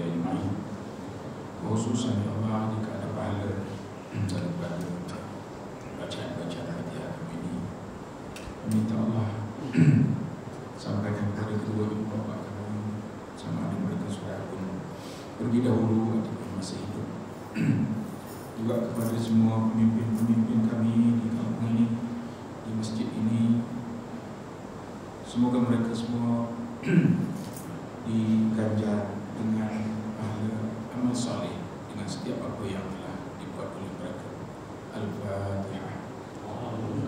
ajma'in. Khususan ya Allah jika ada pahala daripada bacaan-bacaan hadiah ini, minta Allah sampaikan kepada kedua ibu bapa kami, sama ada mereka sudah pun pergi dahulu ataupun masih hidup, juga kepada semua pemimpin-pemimpin kami di kampung ini, di masjid ini. Semoga mereka semua diganjar dengan pahala amal saleh dengan setiap apa yang telah dibuat oleh mereka. Al-Fatihah.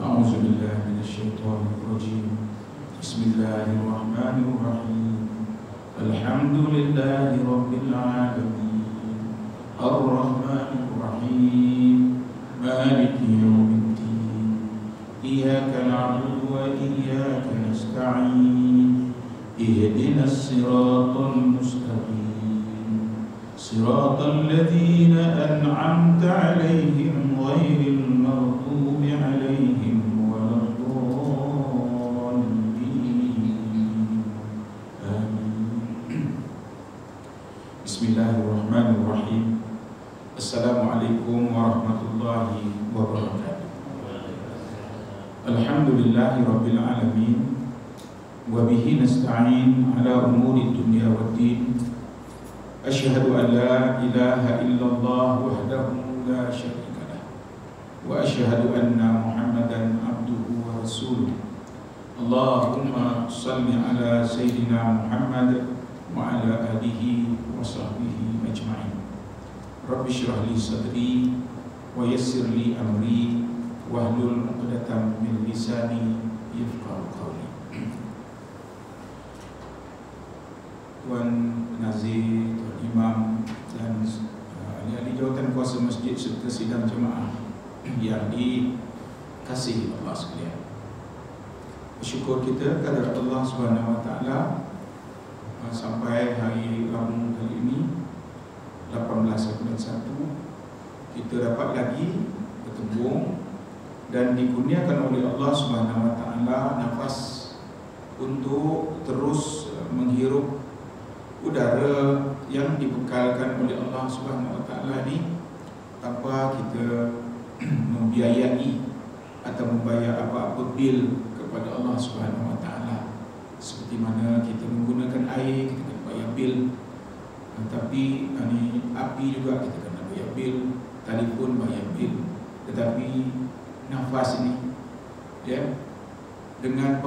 A'udzubillahi minasyaitonirrajim. Bismillahirrahmanirrahim. Alhamdulillahi rabbil alamin. Ar-Rahmanir Rahim. Maliki yaumiddin. Iyyaka na'budu wa iyyaka nasta'in. Ihdinas siratal mustaqim. Siratal ladzina an'amta 'alaihim ghairil maghdubi 'alaihim Bismillahirrahmanirrahim. Assalamualaikum warahmatullahi wabarakatuh. Alhamdulillahi rabbil alamin. Wa bihi nasta'in ala umuri dunya waddin. Asyhadu an la ilaha illallah wahdahu la syarika lah. Wa asyhadu anna Muhammadan abduhu wa rasuluh. Allahumma salli ala sayyidina Muhammad wa ala alihi wa sahbihi ajma'in. Rabbi syrah li sadri wa yassir li amri wahlul 'uqdatam min lisani yafqahu qawli. Tuan Nazir, Tuan Imam dan ahli-ahli jawatan kuasa masjid serta sidang jemaah yang dikasihi Allah sekalian. Bersyukur kita kepada Allah Subhanahu wa taala sampai hari Rabu kali ini 18 bulan 1 kita dapat lagi bertemu dan dikurniakan oleh Allah Subhanahu wa taala nafas untuk terus menghirup udara yang dibekalkan oleh Allah Subhanahu wa taala ini tanpa kita membiayai atau membayar apa-apa bil kepada Allah Subhanahu wa taala. Seperti mana kita menggunakan air, kita kena bayar bil. Tapi api juga kita kena bayar bil, telefon bayar bil. Tetapi nafas ini, ya, dengan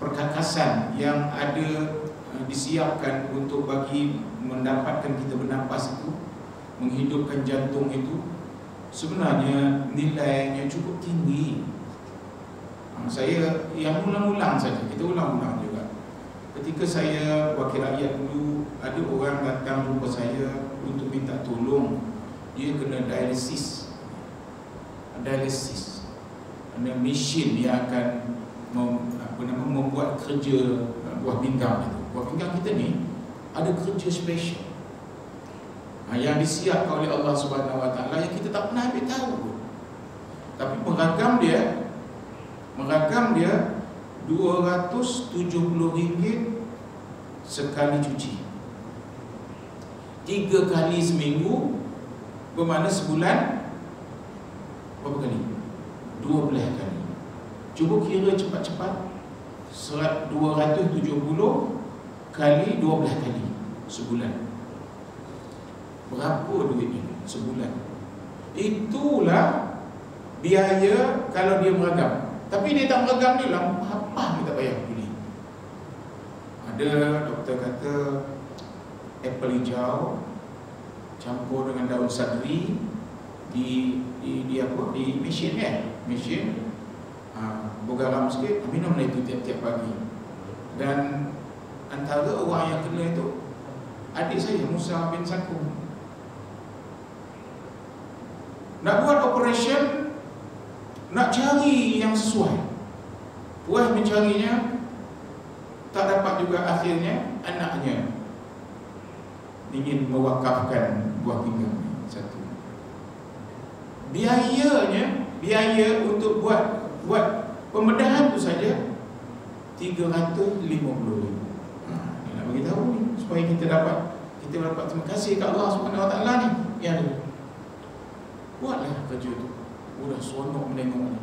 perkakasan yang ada disiapkan untuk bagi mendapatkan kita bernafas itu, menghidupkan jantung itu, sebenarnya nilainya cukup tinggi. Saya yang ulang-ulang saja, kita ulang-ulang juga. Ketika saya wakil rakyat dulu, ada orang datang jumpa saya untuk minta tolong. Dia kena dialisis. Ada mesin yang akan membuat kerja buah pinggang itu. Buah pinggang kita ni ada kerja special yang disiapkan oleh Allah Subhanahu wa taala yang kita tak pernah ambil tahu. Tapi meragam dia RM270 sekali cuci. 3 kali seminggu, bermakna sebulan berapa kali? 12 kali. Cuba kira cepat-cepat. 270 kali 12 kali sebulan. Berapa duitnya sebulan? Itulah biaya kalau dia meragam. Tapi dia tak meragam ni lah, apa dia tak payah beli. Ada doktor kata apple hijau campur dengan daun sadri di mesin bergaram sikit, minumlah itu tiap-tiap pagi. Dan antara orang yang kena itu adik saya, Musa bin Sakum. Nak buat operation, nak cari yang sesuai, puas mencarinya, tak dapat juga. Akhirnya anaknya ingin mewakafkan buah pinggang satu. Biaya untuk buat pembedahan itu saja 350,000. Ini nak bagi tahu ni supaya kita dapat kita dapat terima kasih ke Allah Subhanahu Wa Taala ni. Ya, buatlah kerja tu. Udah seronok menengok ni.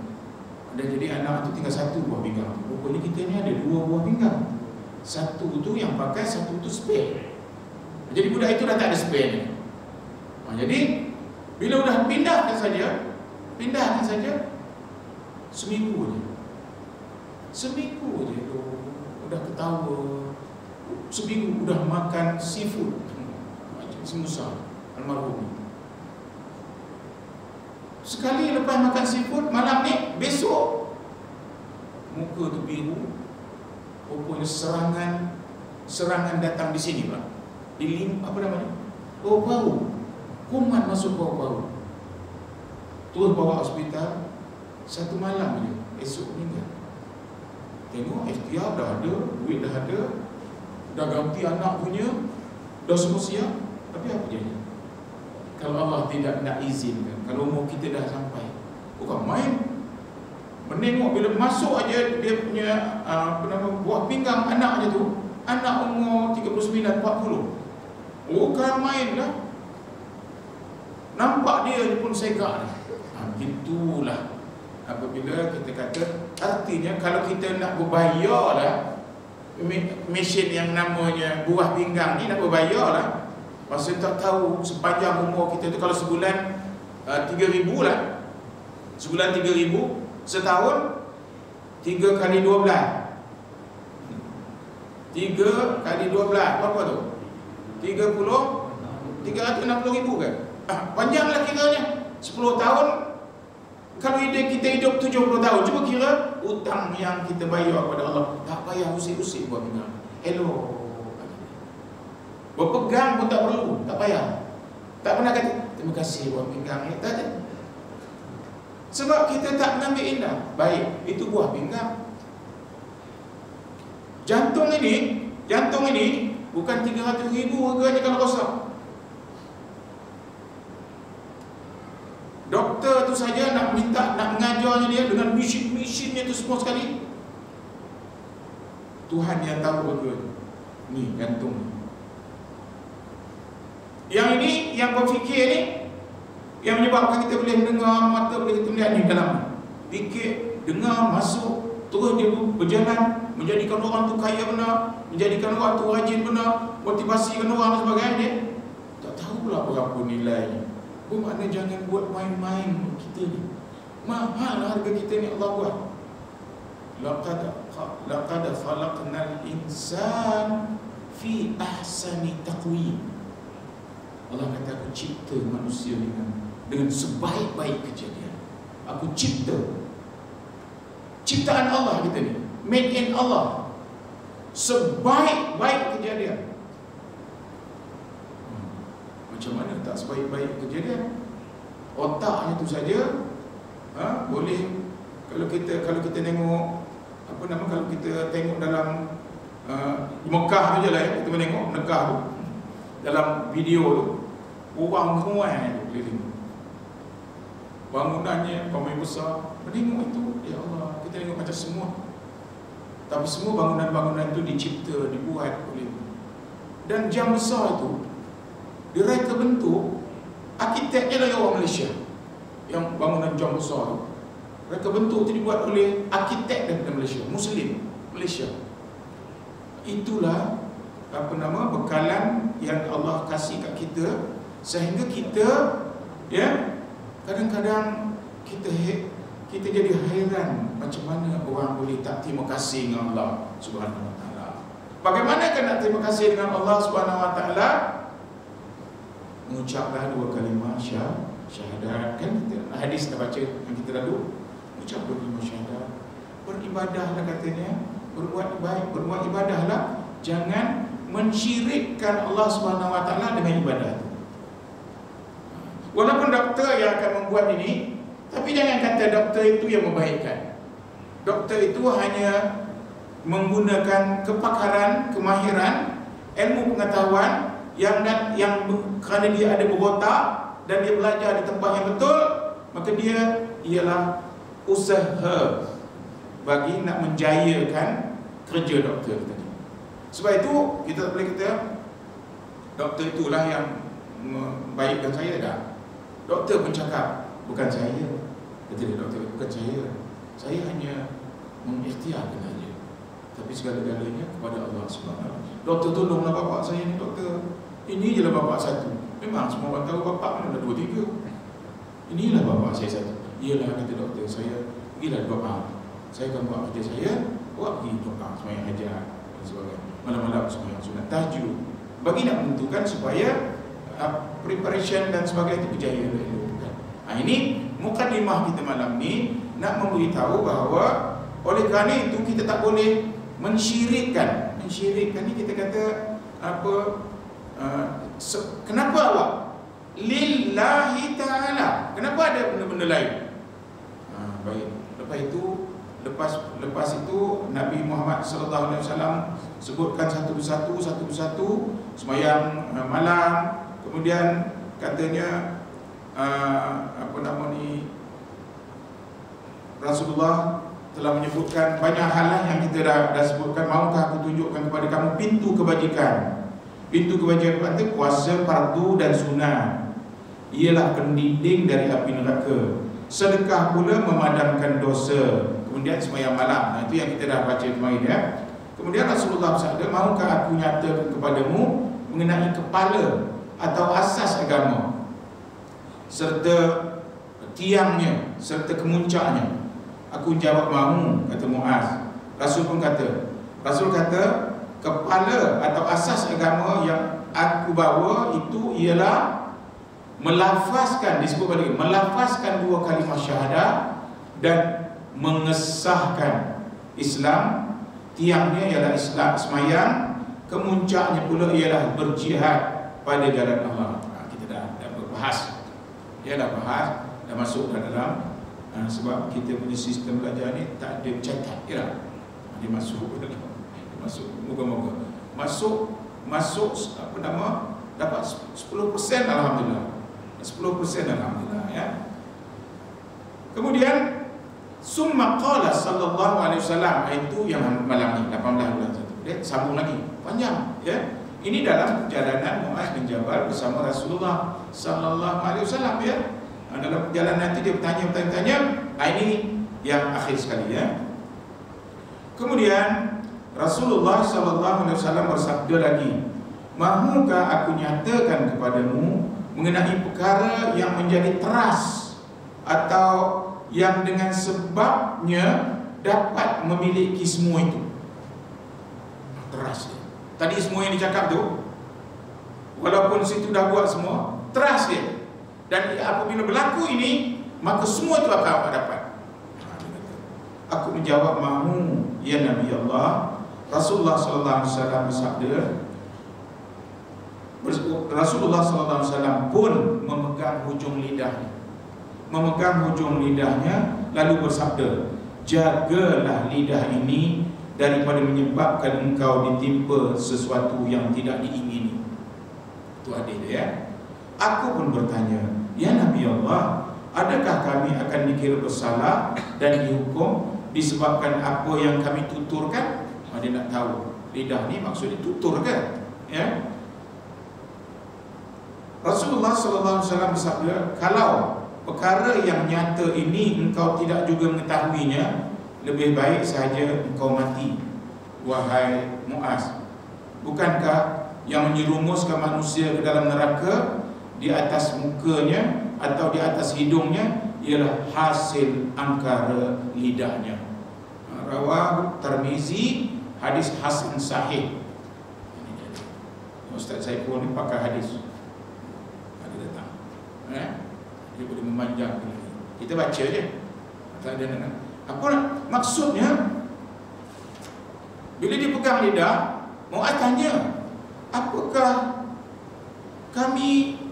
Dan jadi anak tu tinggal satu buah pinggang. Rupanya kita ni ada dua buah pinggang. Satu tu yang pakai, satu tu spare. Jadi budak itu dah tak ada spare ni. Jadi bila udah pindahkan saja seminggu je. Seminggu je tu udah ketawa. Seminggu udah makan seafood. Si Musa almarhum. Sekali lepas makan seafood malam ni, besok muka tu biru. Rupanya serangan datang di sini pula. Di apa namanya? Paru-paru. Kuman masuk paru-paru. Terus bawa hospital. Satu malam je, esok meninggal. Tengok ikhtiar dah ada, duit dah ada, dah ganti anak punya, dah semua siap. Tapi apa jadi? Kalau Allah tidak nak izinkan, kalau umur kita dah sampai, bukan main. Menengok bila masuk aja dia punya buah pinggang anak aja tu, anak umur 39, 40. Bukan main dah. Nampak dia pun segak dah. Itulah apabila kita kata, artinya kalau kita nak berbayar lah, mesin yang namanya buah pinggang ni nak berbayar lah. Masa tak tahu sepanjang umur kita tu, kalau sebulan 3,000 lah. Sebulan 3,000, setahun 3 kali 12. 3 kali 12 berapa tu? 360,000 kan? Panjanglah kiranya. 10 tahun. Kalau kita hidup 70 tahun, cuba kira hutang yang kita bayar kepada Allah. Tak payah usik-usik buat pinggang. Hello. Berpegang pun tak perlu, tak payah. Tak pernah kata terima kasih buat pinggang ni, tak ada. Sebab kita tak mengambil indah. Baik, itu buah pinggang. Jantung ini bukan 300,000 harganya kalau rosak. Doktor tu saja nak mengajarnya dia dengan mesin-mesinnya tu semua sekali. Tuhan yang tahu harga ni jantung ni. Yang ini, yang berfikir ni, yang menyebabkan kita boleh mendengar, mata boleh kita melihat ni dalam fikir, dengar, masuk, terus dia berjalan, menjadikan orang tu kaya benar, menjadikan orang tu rajin benar, motivasikan orang dan sebagainya. Tak tahu pula berapa nilainya. Bermakna jangan buat main-main kita ni. Mahal harga kita ni Allah buat. Laqad khalaqnal insan fi ahsani taqwim. Allah kata aku cipta manusia dengan sebaik-baik kejadian. Aku cipta. Ciptaan Allah kita ni, made in Allah. Sebaik-baik kejadian. Macam mana tak sebaik-baik kejadian? Otaknya tu saja boleh, kalau kita tengok kalau kita tengok dalam Mekah tu je lah ya, kita tengok Mekah tu dalam video tu, orang ramai tu keliling. Bangunannya ramai besar. Menengok itu, ya Allah, kita tengok macam semua. Tapi semua bangunan-bangunan itu dicipta, dibuat oleh. Dan jam besar itu direka bentuk, arkiteknya lah orang Malaysia. Yang bangunan jam besar itu, reka bentuk itu dibuat oleh arkitek daripada Malaysia, Muslim Malaysia. Itulah bekalan yang Allah kasih kat kita, sehingga kita kadang-kadang kita jadi hairan macam mana orang boleh tak terima kasih dengan Allah Subhanahu Wa Taala. Bagaimana nak terima kasih dengan Allah Subhanahu Wa Taala? Mengucaplah 2 kalimah syahadat. Kan kita hadis dah baca yang kita lalu, ucap 2 kalimah syahadat. Beribadahlah katanya, berbuat baik, berbuat ibadahlah. Jangan mensyirikkan Allah Subhanahu Wa Taala dengan ibadah itu. Walaupun doktor yang akan membuat ini, tapi jangan kata doktor itu yang membaikkan. Doktor itu hanya menggunakan kepakaran, kemahiran, ilmu pengetahuan yang kerana dia ada berotak dan dia belajar di tempat yang betul, maka dia ialah usaha bagi nak menjayakan kerja doktor tadi. Sebab itu kita boleh kata doktor itulah yang membaikkan saya dah. Doktor pun cakap, bukan saya. Kata dia, doktor, bukan saya hanya mengikhtiarkan saja. Tapi segala-galanya kepada Allah SWT. Doktor, tolonglah bapak saya ni, doktor. Ini je lah bapak satu. Memang semua orang tahu bapak mana ada 2, 3. Inilah bapak saya satu. Iyalah, kata doktor, saya pergilah doa. Saya akan buat kerja saya, buat pergi doa semayang hajat dan sebagainya. Malam-malam semayang sunat tahajud. Bagi nak menentukan supaya preparation dan sebagainya itu berjaya dulu. Ini mukadimah kita malam ni nak memberitahu bahawa oleh kerana itu kita tak boleh mensyirikkan. Mensyirikkan ni kita kata apa? Kenapa awak? Lillahi ta'ala. Kenapa ada benda-benda lain? Baik. Lepas itu Nabi Muhammad sallallahu alaihi wasallam sebutkan satu persatu sembahyang malam, kemudian katanya Rasulullah telah menyebutkan banyak hal yang kita dah sebutkan. Maukah aku tunjukkan kepada kamu pintu kebajikan? Pintu kebajikan itu puasa fardu dan sunat, ialah pendinding dari api neraka. Sedekah pula memadamkan dosa. Kemudian sembahyang malam. Itu yang kita dah baca kemarin ya. Kemudian Rasulullah bersabda, maukah aku nyatakan kepadamu mengenai kepala atau asas agama, serta tiangnya, serta kemuncaknya? Aku jawab mahu, kata Muaz. Rasul kata, kepala atau asas agama yang aku bawa itu ialah melafazkan, disebut balik, melafazkan 2 kalimah syahadah dan mengesahkan Islam. Tiangnya ialah Islam, semayang. Kemuncaknya pula ialah berjihad pada jalan Allah. Kita dah berbahas. Dia dah bahas, dah masuk ke dalam sebab kita punya sistem belajar ni tak ada catat ya. Dia masuk moga-moga masuk dapat 10% alhamdulillah. 10% alhamdulillah ya. Kemudian summa qala sallallahu alaihi wasallam, itu yang malam ni 18 bulan satu. Dia sambung lagi panjang ya. Ini dalam perjalanan Muaz bin Jabal bersama Rasulullah sallallahu alaihi wasallam ya. Dalam perjalanan nanti dia bertanya. Ini yang akhir sekali ya. Kemudian Rasulullah sallallahu alaihi wasallam bersabda lagi, mahukah aku nyatakan kepadamu mengenai perkara yang menjadi teras atau yang dengan sebabnya dapat memiliki semua itu? Teras dia. Tadi semua yang dicakap tu, walaupun situ dah buat semua, teras dia. Dan apabila berlaku ini, maka semua itu akan awak dapat. Aku menjawab, mahu ya Nabi Allah. Rasulullah sallallahu alaihi wasallam bersabda, Rasulullah sallallahu alaihi wasallam pun memegang hujung lidahnya, lalu bersabda, jagalah lidah ini daripada menyebabkan engkau ditimpa sesuatu yang tidak diingini. Itu hadis dia ya. Aku pun bertanya, ya Nabi Allah, adakah kami akan dikira bersalah dan dihukum disebabkan apa yang kami tuturkan? Dia nak tahu lidah ni maksudnya tutur kan ya. Rasulullah sallallahu alaihi wasallam bersabda, kalau perkara yang nyata ini engkau tidak juga mengetahuinya, lebih baik sahaja engkau mati, wahai Muaz. Bukankah yang menyerumuskan manusia ke dalam neraka di atas mukanya atau di atas hidungnya ialah hasil angkara lidahnya? Rawah Tirmizi, hadis hasan sahih. Ustaz Saiful ni pakai hadis. Ada datang. Dia boleh memanjang ini. Kita baca je. Tak ada nak. Apa maksudnya? Bila dia pegang lidah, Muaz tanya, apakah kami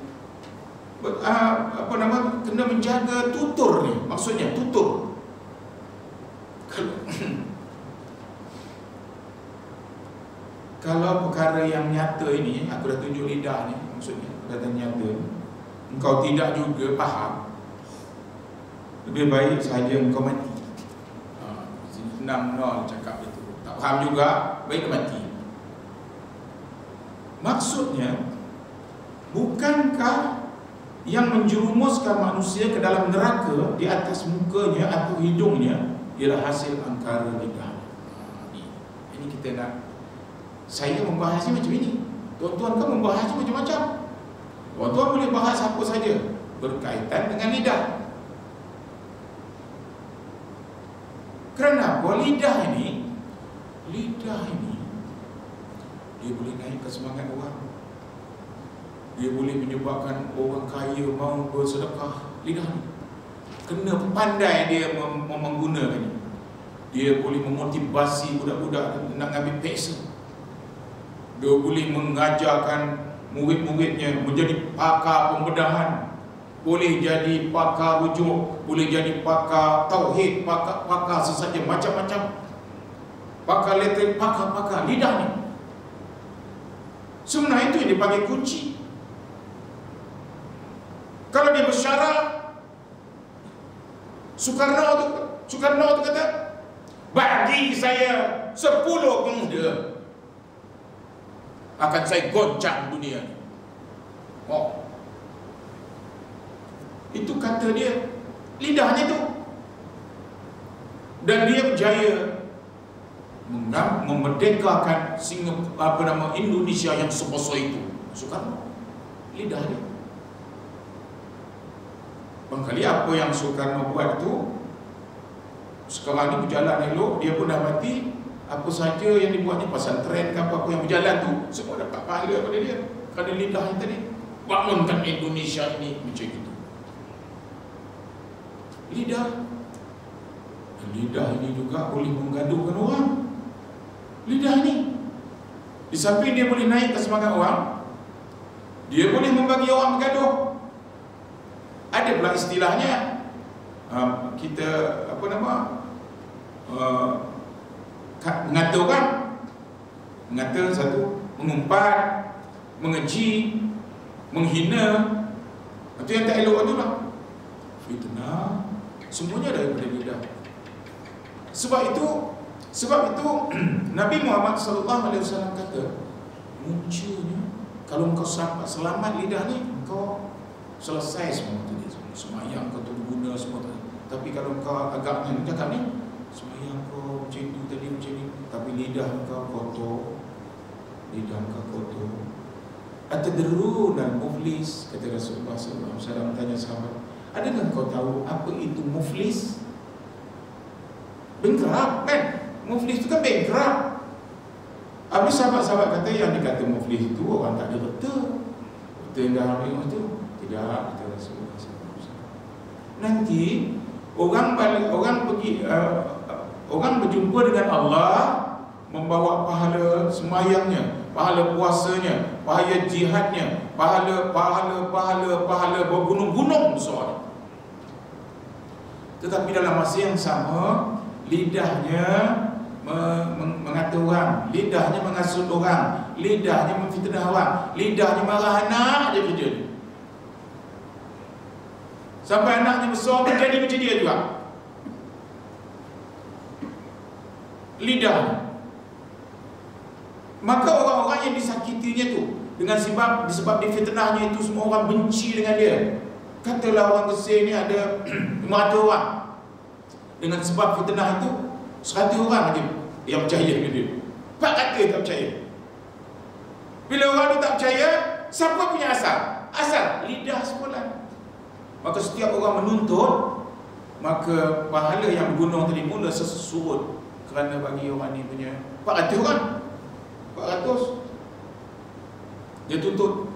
kena menjaga tutur ni? Maksudnya tutur. Kalau perkara yang nyata ini, aku dah tunjuk lidah ni, maksudnya kata nyata, engkau tidak juga faham, lebih baik sahaja engkau mati. 6-0 cakap itu. Tak faham juga, baik mati. Maksudnya Bukankah yang menjerumuskan manusia ke dalam neraka di atas mukanya atau hidungnya ialah hasil angkara lidah? Ini kita nak, saya membahasnya macam ini. Tuan-tuan kan membahasnya macam-macam. Tuan-tuan boleh bahas apa saja berkaitan dengan lidah. Kenapa lidah ini dia boleh naikkan semangat orang. Dia boleh menyebabkan orang kaya mau bersedekah. Lidah ni kena pandai dia menggunakan ni. Dia boleh memotivasi budak-budak nak ambil peksa. Dia boleh mengajarkan murid-muridnya menjadi pakar pembedahan, boleh jadi pakar rujuk, boleh jadi pakar tauhid, pakar sesaja, macam-macam, pakar elektrik, pakar lidah ni. Sebenarnya itu yang dipanggil kunci. Kalau dia bersyarat, Soekarno tu kata, bagi saya 10 pemuda akan saya goncang dunia ni. Itu kata dia, lidahnya tu. Dan dia berjaya memerdekakan Indonesia yang sebesar itu. Soekarno, lidah dia. Bangkali apa yang Soekarno buat tu sekarang ni berjalan elok, dia pun dah mati. Apa saja yang dibuatnya, pesantren ke apa-apa yang berjalan tu, semua dapat pahala pada dia. Kerana lidah yang tadi bangunkan Indonesia ini macam itu. Lidah ini juga boleh menggaduhkan orang. Lidah ini, di samping dia boleh naikkan semangat orang, dia boleh membagi orang bergaduh. Ada pula istilahnya, kita mengata orang, mengata satu, mengumpat, mengeji, menghina. Itu yang tak elok tu lah. Fitnah, semuanya daripada lidah. Sebab itu Nabi Muhammad SAW kata, muncanya kalau engkau selamat lidah ni, engkau selesai semua tu dia. Semayang kau tu guna semua tu. Tapi kalau engkau agaknya cakap ni, semayang kau macam tu tadi, macam ni, tapi lidah kau kotor. Lidah kau kotor. Atadruna al-muflis, kata Rasulullah SAW tanya sahabat, adakah kau tahu apa itu muflis? Bankrupt kan? Muflis itu kan bankrupt. Habis sahabat-sahabat kata, yang dikata muflis itu orang tak ada harta. Harta yang dah ambil itu tidak, kata Rasulullah SAW. Nanti orang berjumpa dengan Allah, membawa pahala semayangnya, pahala puasanya, pahala jihadnya, pahala bergunung-gunung besar. Tetapi dalam masa yang sama, lidahnya mengata orang, lidahnya mengasut orang, lidahnya memfitnah orang, lidahnya marah anak je kerja dia. Sampai anaknya besar pun jadi macam dia juga. Lidahnya. Maka orang-orang yang disakitinya tu, dengan disebab difitnahnya itu, semua orang benci dengan dia. Katalah orang Kesir ni ada 500 orang. Dengan sebab fitnah itu 100 orang aja yang percaya dengan dia. 400 tak percaya. Bila orang tu tak percaya, siapa punya asal? Asal lidah semula. Maka setiap orang menuntut, maka pahala yang gunung tadi mula sesurut. Kerana bagi orang ni punya 400 orang, 400 dia tuntut.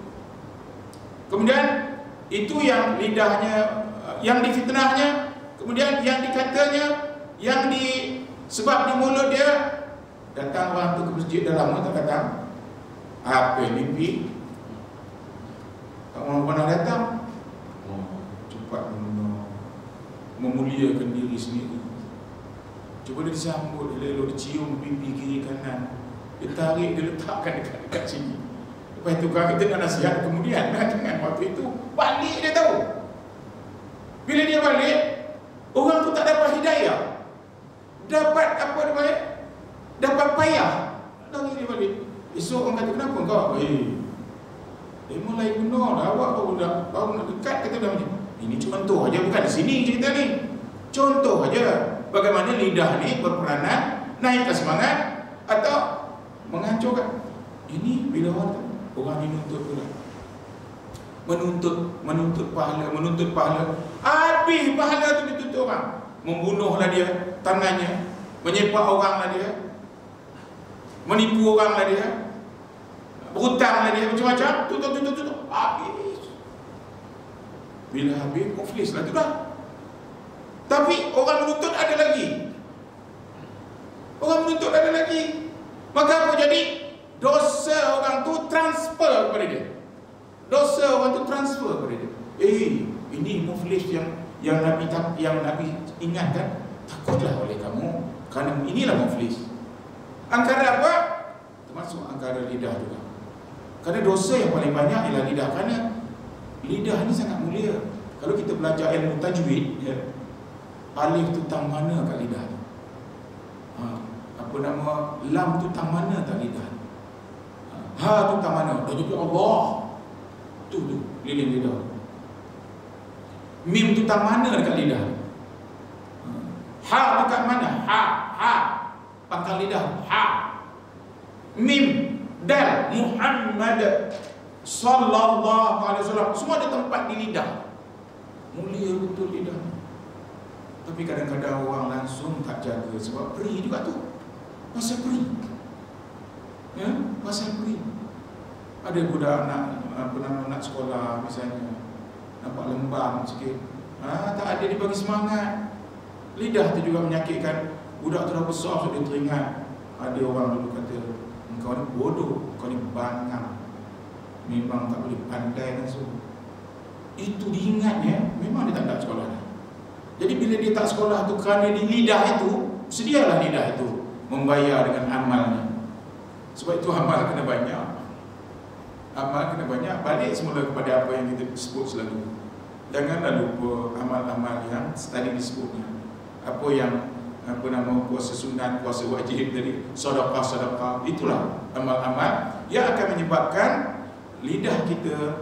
Kemudian itu yang lidahnya, yang difitnahnya, kemudian yang dikatanya, yang sebab di mulut dia. Datang orang tu ke masjid, dah lama tak datang. Apa mimpi? Tak mau pernah datang. Cepat memuliakan diri sendiri. Cuba dia disambut, dia elok, dia cium pipi kiri kanan, dia tarik, dia letakkan dekat sini. Lepas itu kalau kita nak nasihat kemudian, jangan waktu itu balik dia tahu. Bila dia balik, orang tu tak dapat hidayah, dapat apa namanya, dapat payah. Lagi dia balik. Esok orang kata, kenapa kau? Mulai benar dah, awak baru nak dekat kata dah macam. Ini contoh aja, bukan di sini cerita ni. Contoh aja bagaimana lidah ni berperanan naikkan semangat atau menghancurkan. Ini bila orang ni nuntut pula. Menuntut pahala. Habis pahala tu dituntut orang. Membunuhlah dia tangannya, menyepak oranglah dia, menipu oranglah dia, berhutanglah dia, macam-macam, tutup. Habis. Bila habis, muflis lah tu dah. Tapi orang menuntut ada lagi. Maka apa jadi? Dosa orang tu transfer kepada dia. Ini muflis yang Nabi ingatkan. Takutlah oleh kamu, kerana inilah muflis. Angkara apa? Termasuk angkara lidah juga. Kerana dosa yang paling banyak ialah lidah. Kerana lidah ni sangat mulia. Kalau kita belajar ilmu tajwid, ya, alif tu tang mana kat lidah? Lam tu tang mana kat lidah? Ha tu tang mana? Dah jadi Allah. Tu lilin lidah. Mim tu tang mana dekat lidah? Ha tu kat mana? Ha. Pangkal lidah. Ha. Mim, dal, Muhammad sallallahu alaihi wasallam. Semua ada tempat di lidah. Mulia betul lidah. Tapi kadang-kadang orang langsung tak jaga sebab peri juga tu. Pasal peri. Ya, pasal peri. Ada budak nak sekolah misalnya, nampak lembam sikit. Tak ada dibagi semangat. Lidah tu juga menyakitkan. Budak tu dah besar sudah teringat. Ada orang dulu kata, engkau ni bodoh, engkau ni bangang. Memang tak boleh pandai langsung. Itu diingatnya, memang dia tak nak sekolah dah. Jadi bila dia tak sekolah tu kerana di lidah itu, sedialah lidah itu membayar dengan amalnya. Sebab itu amal kena banyak. Balik semula kepada apa yang kita sebut selalu. Janganlah lupa amal-amal yang tadi disebutnya. Apa yang puasa sunat, puasa wajib dari sedekah, itulah amal-amal yang akan menyebabkan lidah kita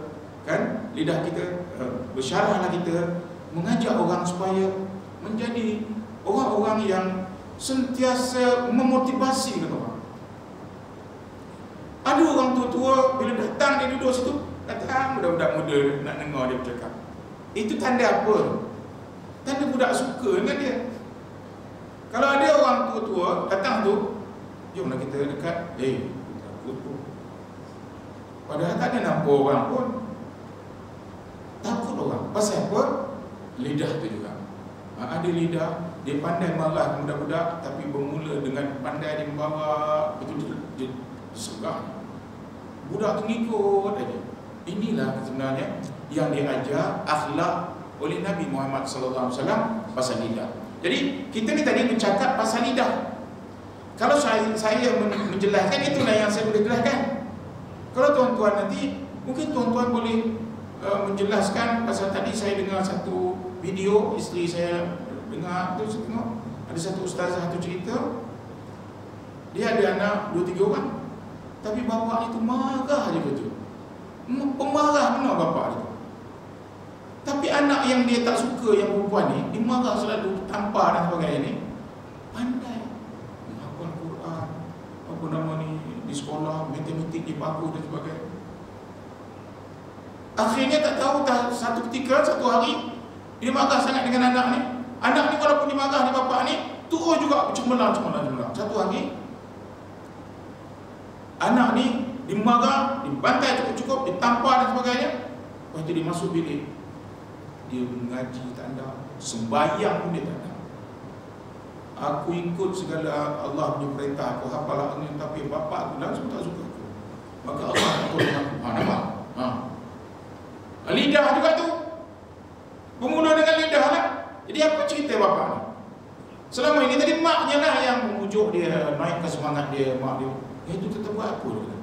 bersyarahlah kita mengajak orang supaya menjadi orang-orang yang sentiasa memotivasi kata orang. Ada orang tua-tua bila datang dia duduk situ, datang budak-budak muda nak dengar dia bercakap. Itu tanda apa? Tanda budak suka dengan dia. Kalau ada orang tua-tua datang tu, jomlah kita dekat, takut pun. Padahal tak ada nampak orang pun. Takut orang. Pasal apa? Lidah tu juga. Ada lidah, dia pandai marah budak-budak, tapi bermula dengan pandai dia membawa, betul-betul dia segah. Budak tu ngikut aja. Inilah sebenarnya yang diajar akhlak oleh Nabi Muhammad SAW pasal lidah. Jadi kita ni tadi bercakap pasal lidah. Kalau saya menjelaskan, itulah yang saya boleh jelaskan. Kalau tuan-tuan nanti, mungkin tuan-tuan boleh menjelaskan. Pasal tadi saya dengar satu video, isteri saya dengar tu, saya tengok ada satu ustazah tu cerita, dia ada anak 2-3 orang, tapi bapa itu marah je betul. Pemarah benar bapa dia. Tapi anak yang dia tak suka, yang perempuan ni, dia marah selalu, tampar dan sebagainya ni, pandai menghafal Quran, di sekolah, matematik dia bagus dan sebagainya. Akhirnya tak tahu, satu ketika, satu hari, dia marah sangat dengan anak ni. Anak ni walaupun dia marah dengan bapa ni, terus juga cemerlang. Satu hari, anak ni dimarah, dibantai cukup-cukup, ditampar dan sebagainya. Lepas itu dia masuk bilik. Dia mengaji tak ada, sembahyang pun dia tak ada. Aku ikut segala Allah punya perintah, aku hafal ni, tapi bapa aku langsung tak suka aku. Maka Allah tolong aku. Nampak? Lidah juga tu. Bermula dengan lidah lah. Jadi apa cerita bapa ni? Selama ini tadi maknya lah yang memujuk dia, naikkan semangat dia, mak dia. Itu tetap buat apa dia?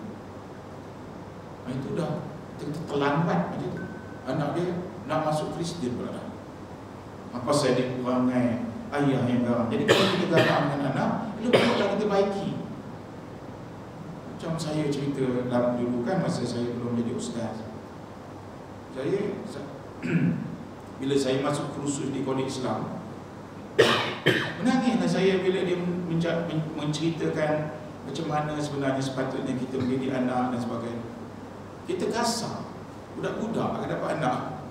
Itu dah terlambat macam tu. Anak dia nak masuk Kristian pula dah. Apa saya dia perangai ayah yang garang. Jadi kalau kita garang dengan anak, itu perlulah kita baiki. Macam saya cerita dulu kan, masa saya belum jadi ustaz. bila saya masuk kursus di Kolej Islam, menangislah saya bila dia menceritakan macam mana sebenarnya sepatutnya kita mendidik anak dan sebagainya. Kita kasar, budak-budak akan dapat anak,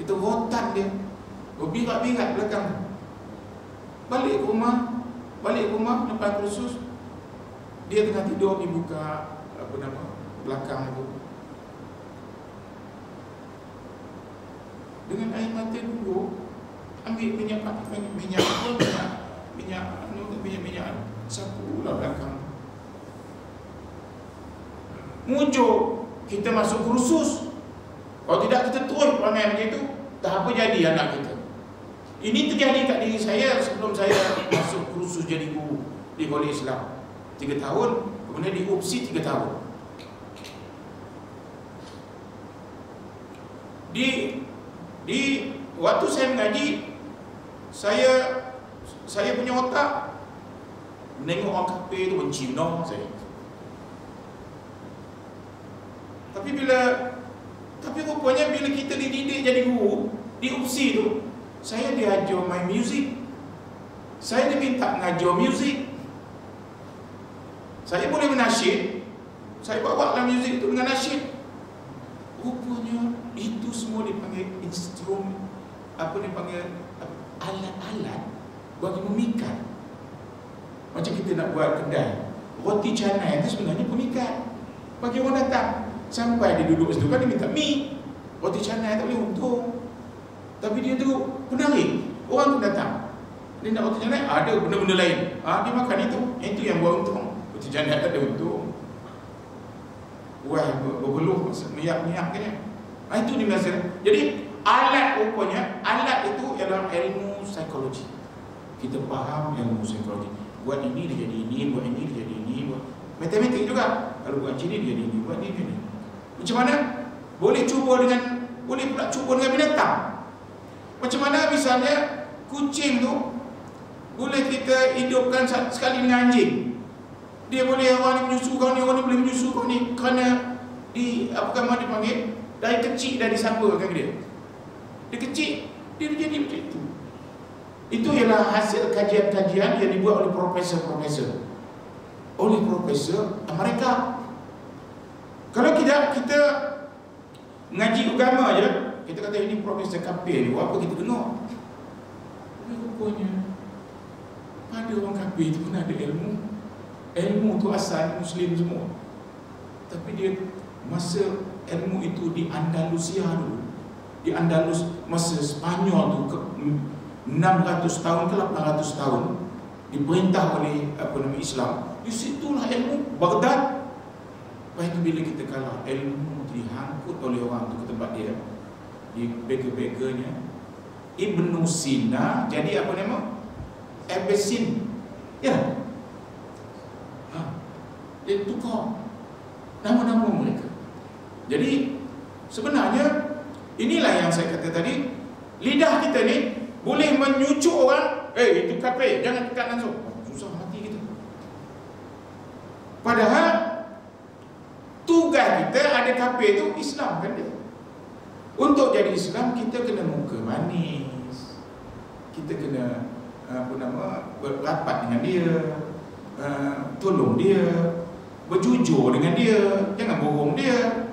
kita rotan dia, berbirat-birat belakang. Balik rumah lepas kursus, dia tengah tidur, dibuka belakang tu dengan air mata dulu, ambil minyak sapu lah belakang. Mujuk kita masuk kursus. Kalau tidak kita terus perangai macam itu, tak apa jadi anak kita. Ini terjadi kat diri saya sebelum saya masuk kursus jadi guru di Kolej Islam 3 tahun, kemudian di UPSI 3 tahun. Di waktu saya mengaji, saya punya otak menengok orang kafir tu mencina saya. Tapi rupanya bila kita dididik jadi guru di UPSI tu, saya diajar main muzik. Saya diminta mengajar muzik. Saya boleh menasyid. Saya bawa dalam muzik itu dengan nasyid. Rupanya itu semua dipanggil instrumen, dipanggil alat-alat bagi memikat. Macam kita nak buat kedai, roti canai itu sebenarnya pemikat bagi orang datang. Sampai dia duduk situ kan dia minta mi. Roti canai tak boleh untung, tapi dia tu penarik. Orang tu datang, dia nak roti canai, ada benda-benda lain, dia makan itu yang buat untung. Roti canai tak ada untung. Wah, berbeluh, miyak-miyak kan. Itu dia biasa. Jadi alat, rupanya alat itu ialah ilmu psikologi. Kita faham ilmu psikologi. Buat ini dia jadi ini, buat ini dia jadi ini, buat matematik juga. Kalau buat sini dia jadi ini, buat ini dia jadi. Macam mana? Boleh pula cuba dengan binatang. Macam mana misalnya kucing tu boleh kita hidupkan sekali dengan anjing. Dia boleh, orang ni menyusu kau ni, orang ni boleh menyusu kau ni, kerana dipanggil dari kecil dah disabakan dia. Dia kecil, dia jadi macam itu. Itu ialah hasil kajian-kajian yang dibuat oleh profesor-profesor. Oleh profesor Amerika. Kalau kita ngaji agama je, kita kata ini profesor kafir ni, apa kita dengar? Rupanya pada orang kafir itu pun ada ilmu. Ilmu tu asal Muslim semua. Tapi dia masa ilmu itu di Andalusia dulu, di Andalus, masa Spanyol tu 600 tahun ke 800 tahun diperintah oleh Islam. Di situlah ilmu Baghdad. Lepas itu bila kita kalah, ilmu dihangkut oleh orang tu ke tempat dia, di bega-beganya. Ibn Sina jadi apa nama? Abbasin. Ya. Dia tukar nama-nama mereka. Jadi sebenarnya inilah yang saya kata tadi, lidah kita ni boleh menyucuk orang, itu kafir, jangan dekat langsung. Susah mati kita. Padahal tugas kita ada kafir itu Islam kan dia. Untuk jadi Islam kita kena muka manis. Kita kena berapat dengan dia, tolong dia, berjujur dengan dia, jangan bohong dia.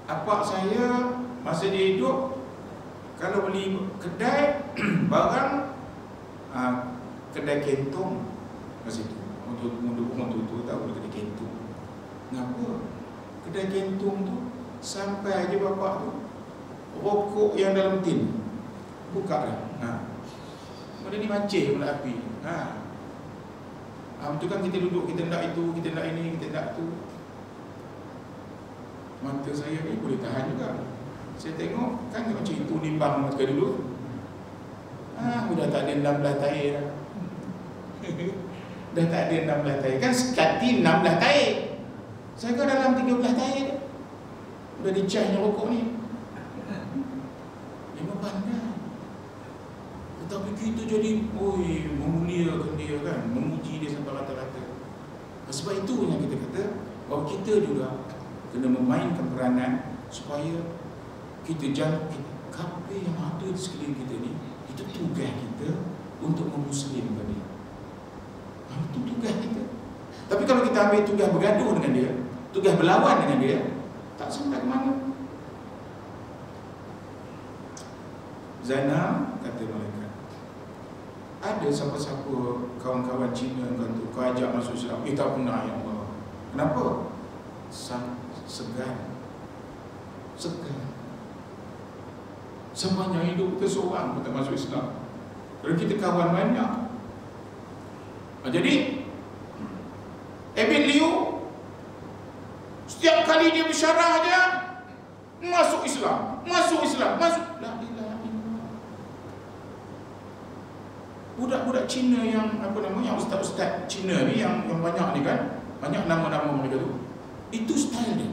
Apak saya masa dia hidup, kalau beli kedai barang, kedai kentong masa itu, orang tu tahu kedai kentong. Kenapa? Kedai kentong tu sampai je bapak tu rokok yang dalam tin buka dah. Kemudian dimancing pula api. Betul kan, kita duduk, kita nak itu, kita nak ini, kita nak tu. Mata saya ni boleh tahan juga. Saya tengok kan macam itu nimbang masa dulu. Sudah tak ada 16 tair dah. Dah tak ada 16 tair. Kan sekati 16 tair. Saya kan dalam 13 tair. Sudah dicahnya rokok ni. Memang pandai. Tetapi kita jadi memuliakan dia kan, memuji dia sampai rata-rata. Sebab itu yang kita kata bahawa kita juga kena memainkan peranan supaya kita jangan apa yang ada di sekeliling kita ni, itu tugas kita untuk memuslimkan dia. Itu tugas kita. Tapi kalau kita ambil tugas bergaduh dengan dia, tugas berlawan dengan dia, tak sampai ke mana. Zainal kata malaikat, ada siapa-siapa kawan-kawan Cina kau ajak masuk Islam? Tak pernah ya Allah. Kenapa? Segan. Semuanya hidup kita seorang kita masuk Islam. Kalau kita kawan banyak. Jadi Ibn Liu setiap kali dia bersyarah dia masuk Islam. La ilaha illallah. Budak-budak Cina yang yang ustaz-ustaz Cina ni yang banyak ni kan, banyak nama-nama mereka tu. Itu style dia.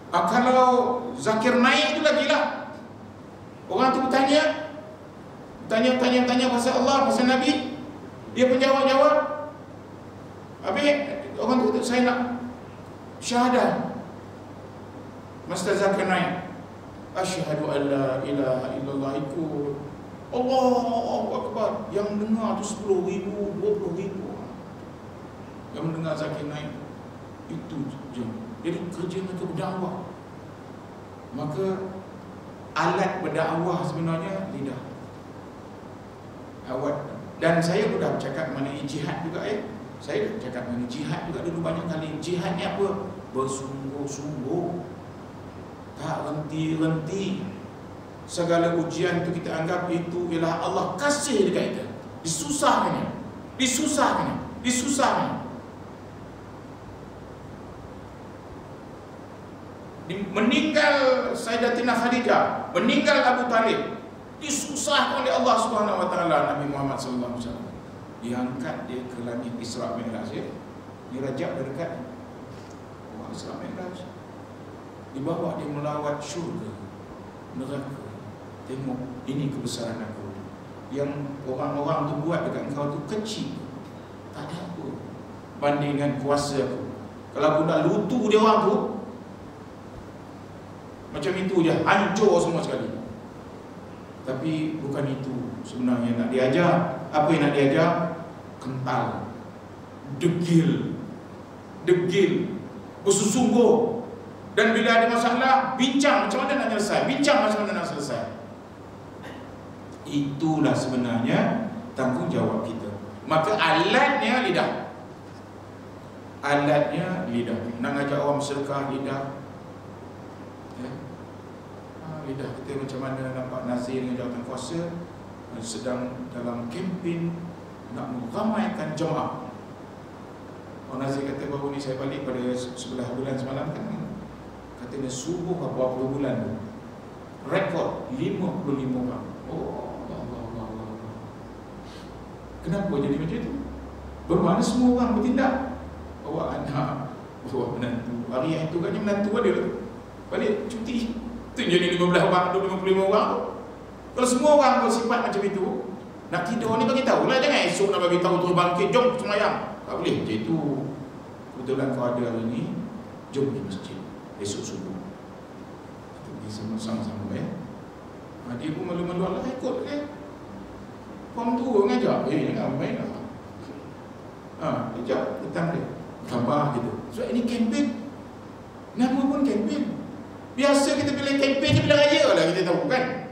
Kalau Zakir Naik tu lagilah. Orang tu bertanya pasal Allah, pasal Nabi, dia penjawab-jawab. Habis orang tu kata, saya nak syahadah. Master Zakir Naik, asyhadu an la ilaha illallah, ikut Allahu Akbar. Yang dengar tu 10,000, 20,000 yang mendengar Zakir Naik. Itu je. Jadi kerja mereka berdakwah. Maka alat berdakwah sebenarnya lidah. Dan saya pun dah bercakap mengenai jihad juga Saya dah bercakap mengenai jihad juga dulu banyak kali. Jihad ni apa? Bersungguh-sungguh, tak henti-henti. Segala ujian tu kita anggap itu ialah Allah kasih dekat kita. Disusahkan. Meninggal Sayyidatina Khadijah, meninggal Abu Talib, disusahkan oleh Allah Subhanahu wa taala Nabi Muhammad sallallahu alaihi wasallam. Diangkat dia ke langit Isra Mi'raj dia. Dirajak dari dekat. Isra Mi'raj. Dibawa dia melawat syurga, neraka. Tengok, ini kebesaran aku. Yang orang-orang tu buat dekat engkau tu kecil. Tak ada apa bandingan kuasa aku. Kalau aku nak lutu dia orang tu, macam itu je, hancur semua sekali. Tapi bukan itu sebenarnya nak diajar. Apa yang nak diajar? Kental, degil, bersungguh. Dan bila ada masalah, bincang macam mana nak selesai. Itulah sebenarnya tanggungjawab kita. Maka alatnya lidah. Nak ngajak orang bersedekah, lidah. Lidah kita macam mana nampak Nazir dengan Jawatankuasa sedang dalam kempen nak meramaikan jemaah. Nazir kata baru ni saya balik pada 11 bulan semalam kan, katanya subuh berapa bulan tu rekod 55 orang. Allah. Kenapa jadi macam tu? Bermakna semua orang bertindak. Bawa anak, bawa menantu. Hari itu kan menantu ada balik cuti. Itu jadi 15 orang, 55 orang tu. Kalau semua orang bersifat macam itu, nak tidur ni bagi tahu lah, jangan esok nak bagi tahu terus bangkit, jom semayang. Tak boleh macam itu. Kebetulan kau ada hari ni, jom pergi masjid esok subuh. Kita pergi sama-sama dia pun malu-malu Allah ikut Puan tu ngajak, jangan main lah. Kejap petang dia khabar gitu. So ini kempen. Nama pun kempen. Biasa kita bila kempen ni bila raya lah kita tahu kan.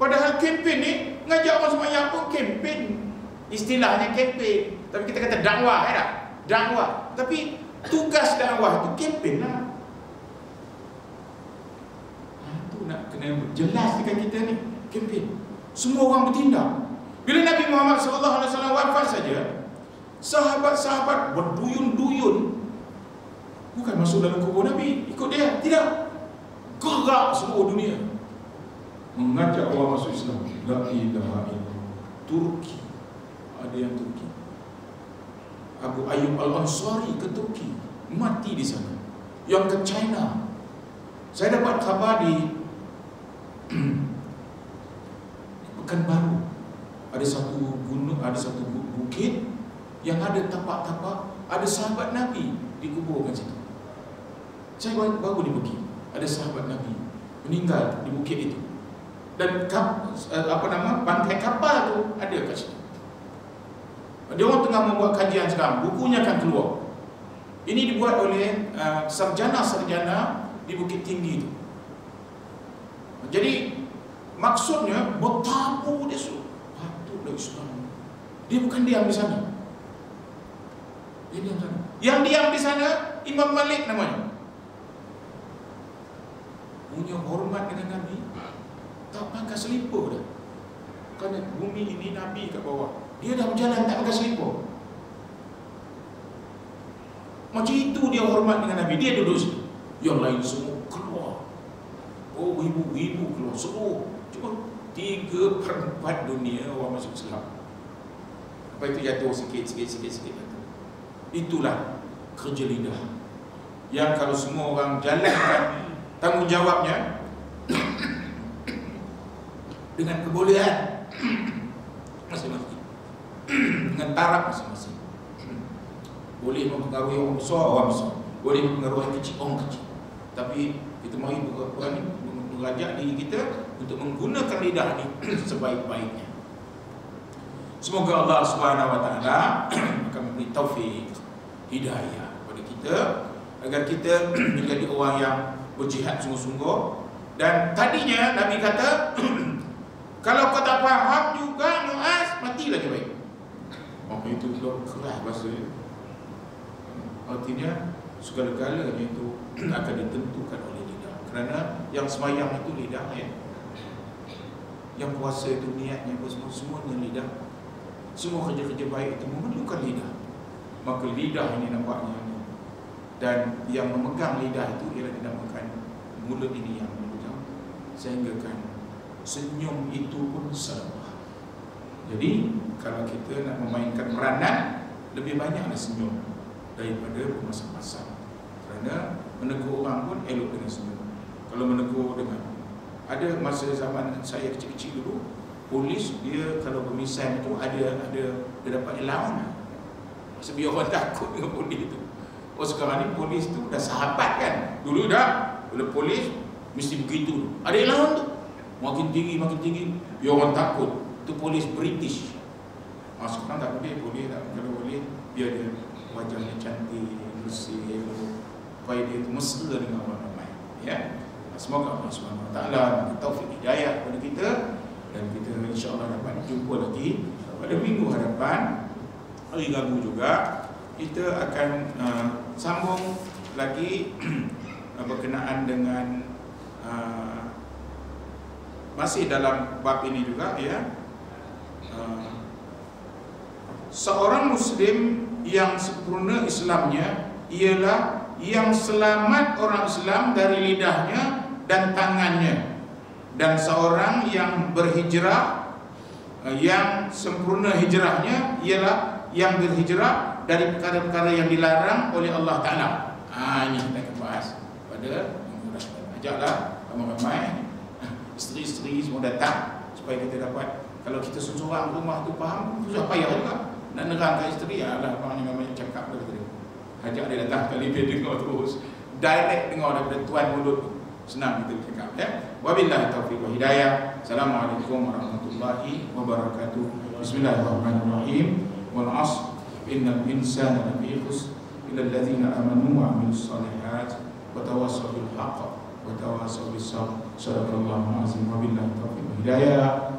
Padahal kempen ni ngajak orang semayang pun kempen. Istilahnya kempen. Tapi kita kata dakwah tak? Dakwah. Tapi tugas dakwah tu kempen lah. Itu nak kena jelas dekat kita ni. Kempen. Semua orang bertindak. Bila Nabi Muhammad SAW wafat saja, sahabat-sahabat berduyun-duyun. Bukan masuk dalam kubur Nabi, ikut dia. Tidak. Gerak seluruh dunia mengajak orang masuk Islam. La ilaha illallah. Turki, ada yang Turki. Abu Ayyub Al-Ansari ke Turki, mati di sana. Yang ke China. Saya dapat khabar di Pekanbaru ada satu gunung, ada satu bukit yang ada tapak-tapak ada sahabat Nabi dikuburkan situ. Saya baru di bukit, ada sahabat Nabi meninggal di bukit itu. Dan bangkai kapal tu ada kat situ. Dia orang tengah membuat kajian sekarang, bukunya akan keluar. Ini dibuat oleh sarjana-sarjana di Bukit Tinggi itu. Jadi maksudnya betapa dia patutlah Islam. Dia bukan diam di sana. Dia diam di sana. Yang diam di sana Imam Malik namanya. Punya hormat dengan Nabi, tak pakai selipar dah. Kerana bumi ini Nabi kat bawah, dia dah berjalan tak pakai selipar. Macam itu dia hormat dengan Nabi. Dia duduk situ, yang lain semua keluar. Oh, ibu-ibu keluar semua. Cuma 3/4 dunia orang masuk Islam. Lepas itu jatuh sikit. Itulah kerja lidah, yang kalau semua orang jalankan tanggungjawabnya dengan kebolehan masing-masing, dengan taraf masing-masing, boleh mempengaruhi orang besar, boleh mempengaruhi kecil, orang kecil. Tapi kita mari mengajak diri kita untuk menggunakan lidah ini sebaik-baiknya. Semoga Allah Subhanahu Wa Taala akan memberi taufik, hidayah kepada kita, agar kita menjadi orang yang berjihad sungguh-sungguh. Dan tadinya Nabi kata kalau kau tak faham juga Muaz, mati lagi baik. Oh, itu keras bahasa. Artinya segala-galanya itu akan ditentukan oleh lidah. Kerana yang semayang itu lidah, ya. Yang puasa itu niatnya, semuanya lidah. Semua kerja-kerja baik itu memerlukan lidah. Maka lidah ini nampaknya, dan yang memegang lidah itu ialah dinamakan mulut ini yang memegang, sehingga kan senyum itu pun sedekah. Jadi kalau kita nak memainkan peranan, lebih banyaklah senyum daripada bermasak-masak. Kerana menegur orang pun elok dengan senyum. Kalau menegur dengan, ada masa zaman saya kecil-kecil dulu, polis dia kalau bermisal itu ada dia dapat allowance. Sebab orang takut dengan polis itu. Oh, sekarang ni polis tu dah sahabat kan. Dulu dah, bila polis mesti begitu. Ada allowance tu. Makin tinggi. Dia orang takut. Tu polis British. Sekarang tak boleh, kalau boleh biar dia wajahnya cantik, bersih, supaya dia tu mesra dengan orang ramai. Ya. Semoga Allah Subhanahu Wa Taala taufik hidayah kepada kita, dan kita insya-Allah dapat jumpa lagi pada minggu hadapan, hari Rabu juga. Kita akan sambung lagi berkenaan dengan masih dalam bab ini juga, ya. Seorang Muslim yang sempurna Islamnya ialah yang selamat orang Islam dari lidahnya dan tangannya. Dan seorang yang berhijrah, yang sempurna hijrahnya ialah yang berhijrah dari perkara-perkara yang dilarang oleh Allah Ta'ala. Ini kita akan bahas pada minggu depan. Ajaklah ramai-ramai isteri-isteri semua datang, supaya kita dapat, kalau kita seorang rumah tu faham, susah payah juga nak nerangkan isteri. Alah, abang ni memang cakap dia. Ajak dia datang kali dia dengar terus, direct dengar daripada tuan mulut tu. Senang kita cakap, ya. Wabillahi taufiq wa hidayah. Assalamualaikum warahmatullahi wabarakatuh. Bismillahirrahmanirrahim. Wal 'ashr innal insana lafi khusr illa alladziina amanu wa 'amilus shalihat wa tawassaw bil haqq wa tawassaw bis sabr. Shadaqallahu 'azim. Wabillahi taufiq wa hidayah.